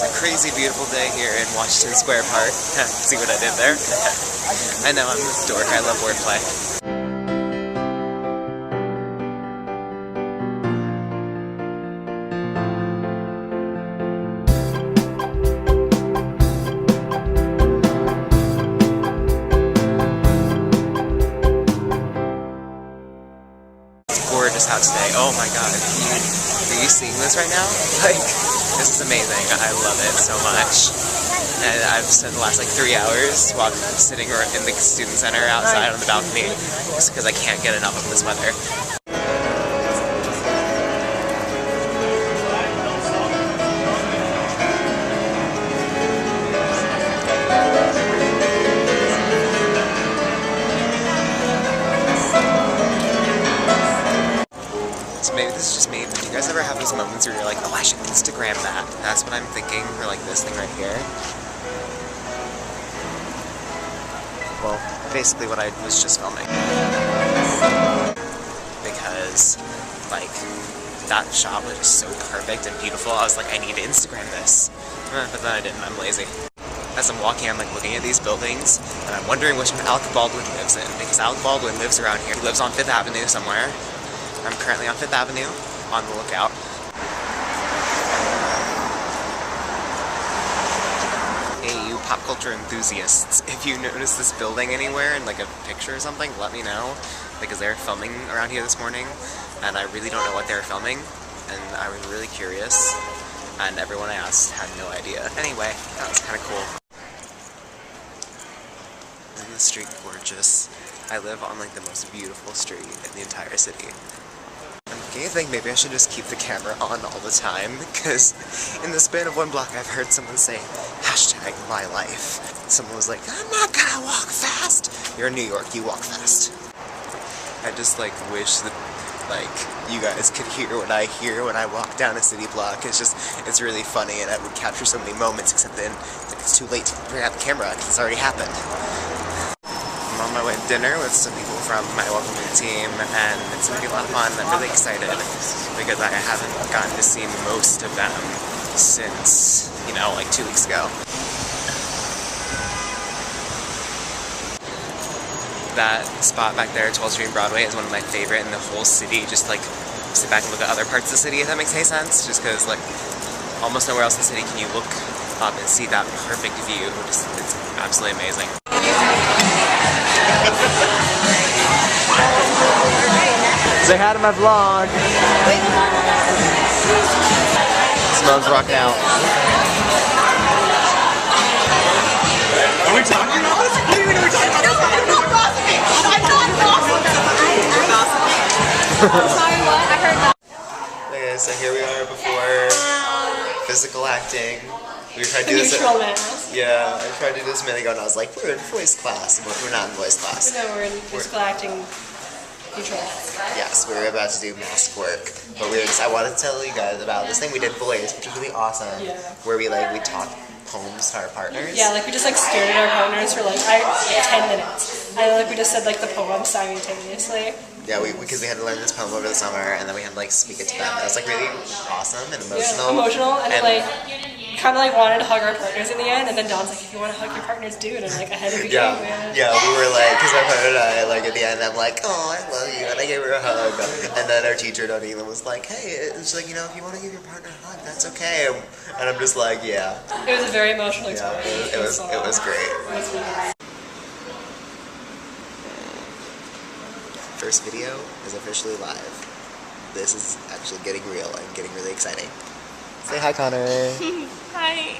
a crazy beautiful day here in Washington Square Park. See what I did there? I know, I'm a dork. I love wordplay. Gorgeous out today. Oh my god. Are you seeing this right now? Like, this is amazing. I love it so much. And I've spent the last like 3 hours sitting in the student center outside on the balcony just because I can't get enough of this weather. Maybe this is just me, but do you guys ever have those moments where you're like, oh, I should Instagram that? That's what I'm thinking for like this thing right here. Well, basically what I was just filming. Because, like, that shot was just so perfect and beautiful. I was like, I need to Instagram this. But then I didn't, I'm lazy. As I'm walking, I'm like looking at these buildings, and I'm wondering which one Alec Baldwin lives in, because Alec Baldwin lives around here. He lives on 5th Avenue somewhere. I'm currently on 5th Avenue, on the lookout. Hey, you pop culture enthusiasts, if you notice this building anywhere in like a picture or something, let me know, because they're filming around here this morning, and I really don't know what they're filming, and I was really curious, and everyone I asked had no idea. Anyway, that was kind of cool. Isn't the street gorgeous? I live on like the most beautiful street in the entire city. Do you think maybe I should just keep the camera on all the time? Because in the span of one block I've heard someone say, #mylife. Someone was like, I'm not gonna walk fast. You're in New York, you walk fast. I just like wish that like you guys could hear what I hear when I walk down a city block. It's really funny, and I would capture so many moments, except then it's too late to bring out the camera because it's already happened. I'm on my way to dinner with some people from my welcoming team, and it's going to be a lot of fun. I'm really excited because I haven't gotten to see most of them since, you know, like 2 weeks ago. That spot back there, 12th Street and Broadway, is one of my favorite in the whole city. Just like sit back and look at other parts of the city, if that makes any sense. Just because like almost nowhere else in the city can you look up and see that perfect view. It's absolutely amazing. Say hi to my vlog. Smells rocking out. Are we talking about this? What do you mean are we talking about this? I'm not gossiping! I'm not gossiping! I'm sorry, what? I heard that. Okay, so here we are before physical acting. We tried to do this. Yeah, I tried to do this a minute ago, and I was like, we're in voice class. We're not in voice class. No, we're in physical acting neutral. Yes, we were about to do mask work, but I wanted to tell you guys about this thing we did voice, which was really awesome. Yeah. Where we talk poems to our partners. Yeah, like we just like stared at our partners for like 10 minutes, and like we just said like the poem simultaneously. Yeah, because we had to learn this poem over the summer, and then we had to like speak it to them. It was like really awesome and emotional. Yeah, emotional, and like kind of like wanted to hug our partners in the end, and then Don's like, if you want to hug your partners, do it. And like ahead of the game, man. Yeah, we were like, because our partner and I, like at the end, I'm like, oh, I love you, and I gave her a hug. And then our teacher, Donila, was like, hey, it's like, you know, if you want to give your partner a hug, that's okay. And I'm just like, yeah. It was a very emotional experience. Yeah, it was great. It was really nice. First video is officially live. This is actually getting real and getting really exciting. Say hi, Connor. Hi.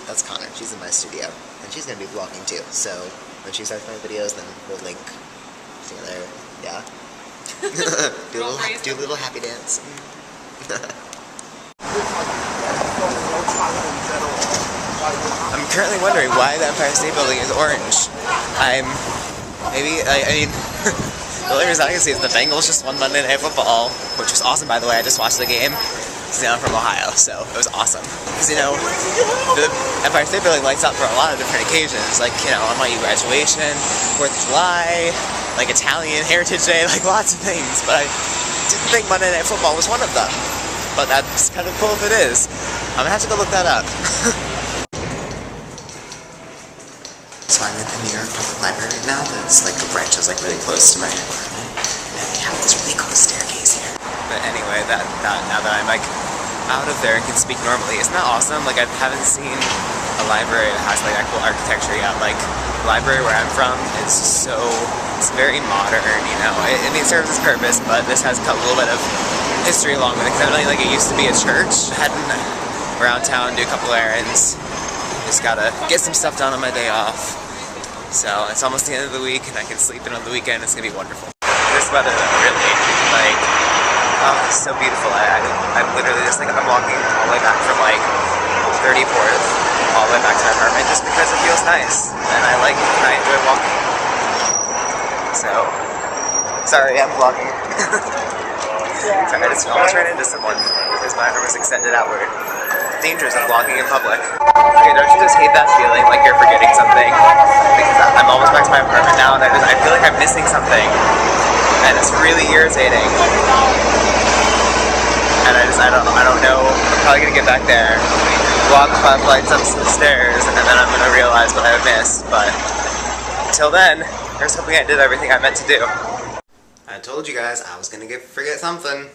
That's Connor. She's in my studio, and she's gonna be vlogging too. So when she starts my videos, then we'll link together. Yeah. do a little happy dance. I'm currently wondering why the Empire State Building is orange. I mean. The only reason I can see is the Bengals just won Monday Night Football, which was awesome, by the way. I just watched the game. I'm from Ohio, so it was awesome. Because, you know, the Empire State Building lights up for a lot of different occasions. Like, you know, NYU graduation, 4th of July, like Italian Heritage Day, like lots of things. But I didn't think Monday Night Football was one of them. but that's kind of cool if it is. I'm gonna have to go look that up. So I'm at the New York Public Library now. That's like the branch is like really close to my apartment, and we have this really cool staircase here. But anyway, now that I'm like out of there and can speak normally, isn't that awesome? Like I haven't seen a library that has like that cool architecture yet. Like the library where I'm from is it's very modern, you know. It serves its purpose, but this has a little bit of history along with it. Because evidently, like it used to be a church. Heading around town, do a couple errands. Just gotta get some stuff done on my day off. So it's almost the end of the week, and I can sleep in on the weekend. It's gonna be wonderful. This weather, though, really, like, oh, it's so beautiful. I'm literally just like I'm walking all the way back from like 34th all the way back to my apartment just because it feels nice, and I enjoy walking. So, sorry, I'm vlogging. Sorry, I just almost ran into someone because my arm was extended outward. Dangers of vlogging in public. Okay, don't you just hate that feeling like you're forgetting something? Because I'm almost back to my apartment now, and I feel like I'm missing something, and it's really irritating. And I don't know. I'm probably gonna get back there, walk 5 flights up the stairs, and then I'm gonna realize what I missed. But until then, here's hoping I did everything I meant to do. I told you guys I was gonna forget something.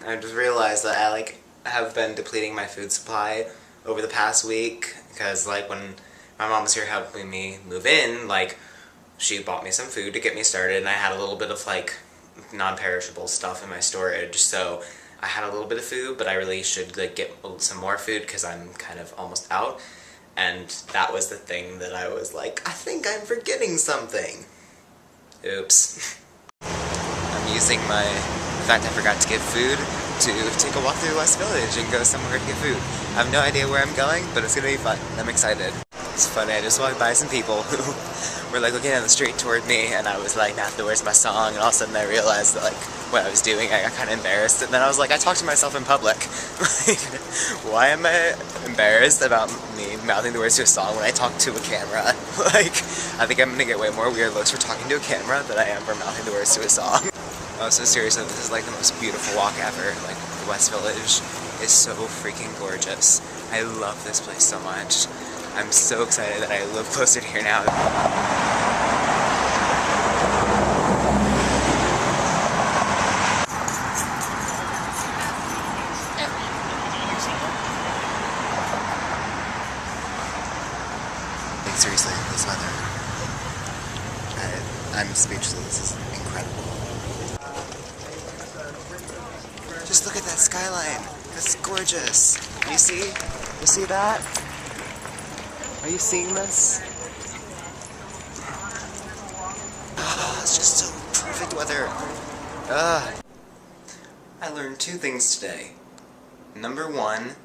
I just realized that I have been depleting my food supply over the past week, because like when my mom was here helping me move in, like she bought me some food to get me started, and I had a little bit of like non-perishable stuff in my storage, so I had a little bit of food, but I really should like get some more food because I'm kind of almost out. And that was the thing that I was like, I think I'm forgetting something. Oops. I'm using the fact I forgot to get food to take a walk through West Village and go somewhere to get food. I have no idea where I'm going, but it's gonna be fun. I'm excited. It's funny, I just walked by some people who were like looking down the street toward me, and I was like, now where's my song? And all of a sudden I realized that like what I was doing, I got kind of embarrassed, and then I was like, I talked to myself in public. Like, why am I embarrassed about me mouthing the words to a song when I talk to a camera? Like, I think I'm gonna get way more weird looks for talking to a camera than I am for mouthing the words to a song. Oh, so seriously, this is like the most beautiful walk ever. Like, the West Village is so freaking gorgeous. I love this place so much. I'm so excited that I live closer to here now. Like, seriously, this weather. I'm speechless. This is incredible. Just look at that skyline. That's gorgeous. You see that? Are you seeing this? Oh, it's just so perfect weather. I learned 2 things today. Number 1,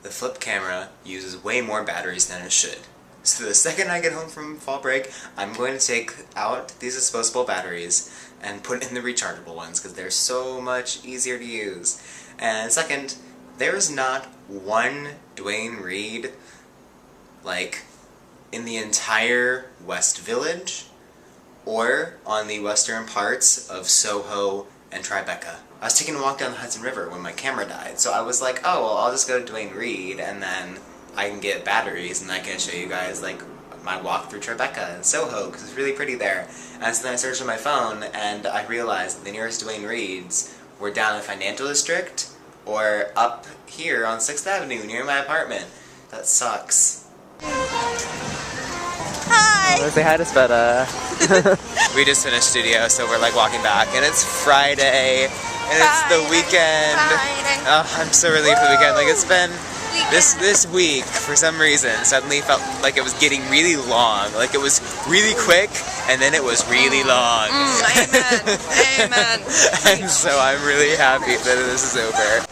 the flip camera uses way more batteries than it should. So the second I get home from fall break, I'm going to take out these disposable batteries and put in the rechargeable ones, because they're so much easier to use. And second, there is not one Duane Reade, like, in the entire West Village, or on the western parts of Soho and Tribeca. I was taking a walk down the Hudson River when my camera died, so I was like, oh, well, I'll just go to Duane Reade, and then I can get batteries, and I can show you guys, like, my walk through Tribeca and Soho, because it's really pretty there. And so then I searched on my phone, and I realized the nearest Duane Reades were down in the Financial District, or up here on 6th Avenue, near my apartment. That sucks. Hi! Say hi to Sveta. We just finished studio, so we're like walking back, and it's Friday, and it's the weekend. I'm so relieved for the weekend. Like, it's been this week, for some reason, suddenly felt like it was getting really long. Like, it was really quick, and then it was really long. Amen. Amen. And so I'm really happy that this is over.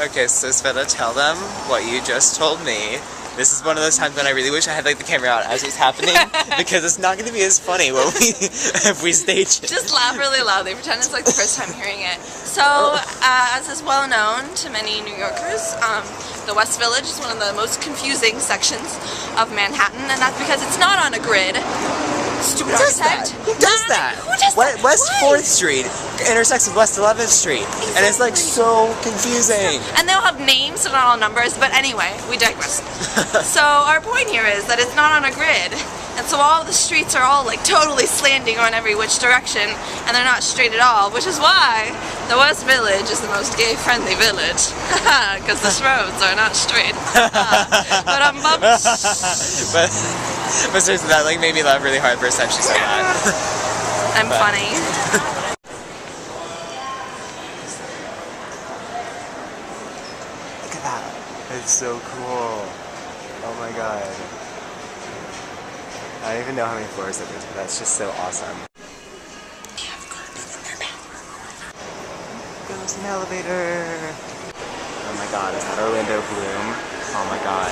Okay, so Sveta, tell them what you just told me. This is one of those times when I really wish I had like the camera out as it's happening, because it's not going to be as funny when if we stage it. Just laugh really loudly, pretend it's like the first time hearing it. So, as is well known to many New Yorkers, the West Village is one of the most confusing sections of Manhattan, and that's because it's not on a grid. Stupid Who does that? architect. Who does that? Who does that? West Why? 4th Street intersects with West 11th Street, and it's like so confusing. And they'll have names, so not all numbers, but anyway, we digress. So our point here is that it's not on a grid, and so all the streets are all like totally slanting on every which direction, and they're not straight at all, which is why the West Village is the most gay-friendly village, because the roads are not straight. but seriously, that like made me laugh really hard the first time she said that. I'm funny. Look at that. It's so cool. Oh my god. I don't even know how many floors that is, but that's just so awesome. They have carpet in their bathroom. Goes an elevator. Oh my god, is that Orlando Bloom? Oh my god.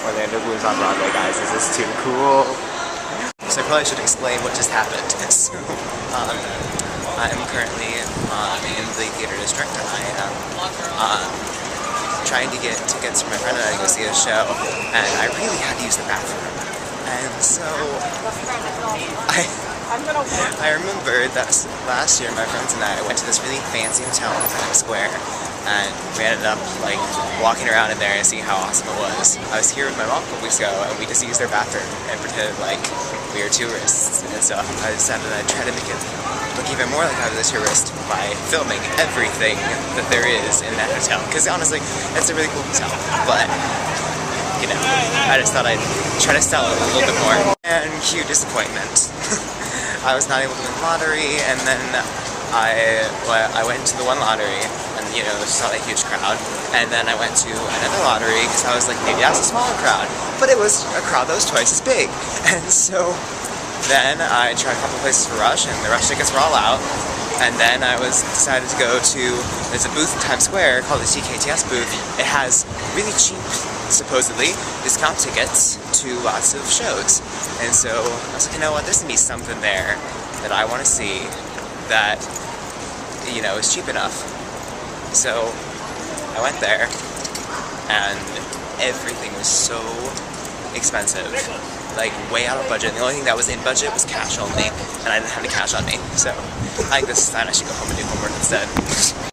Orlando Bloom's on Broadway, guys. Is this too cool? So I probably should explain what just happened. So, I'm currently in the theater district, and I am trying to get tickets for my friend and I to go see a show, and I really had to use the bathroom. And so, I remember that last year my friends and I went to this really fancy hotel in Times Square, and we ended up like walking around in there and seeing how awesome it was. I was here with my mom a couple weeks ago, and we just used their bathroom and pretended like we were tourists and stuff. I decided I'd try to make it look even more like I was a tourist by filming everything that there is in that hotel. Because honestly, it's a really cool hotel, but you know, I just thought I'd try to sell it a little bit more. And cue disappointment. I was not able to win the lottery, and then I went to the one lottery, and you know, saw a huge crowd. And then I went to another lottery because I was like, maybe that's a smaller crowd. But it was a crowd that was twice as big. And so then I tried a couple places for Rush, and the Rush tickets were all out. And then I decided to go to, there's a booth in Times Square called the TKTS booth. It has really cheap, supposedly, discount tickets to lots of shows. And so I was like, you know what, there's gonna be something there that I want to see that, you know, is cheap enough. So I went there, and everything was so expensive. Like, way out of budget. The only thing that was in budget was cash only, and I didn't have any cash on me. So I think this is time I should go home and do homework instead.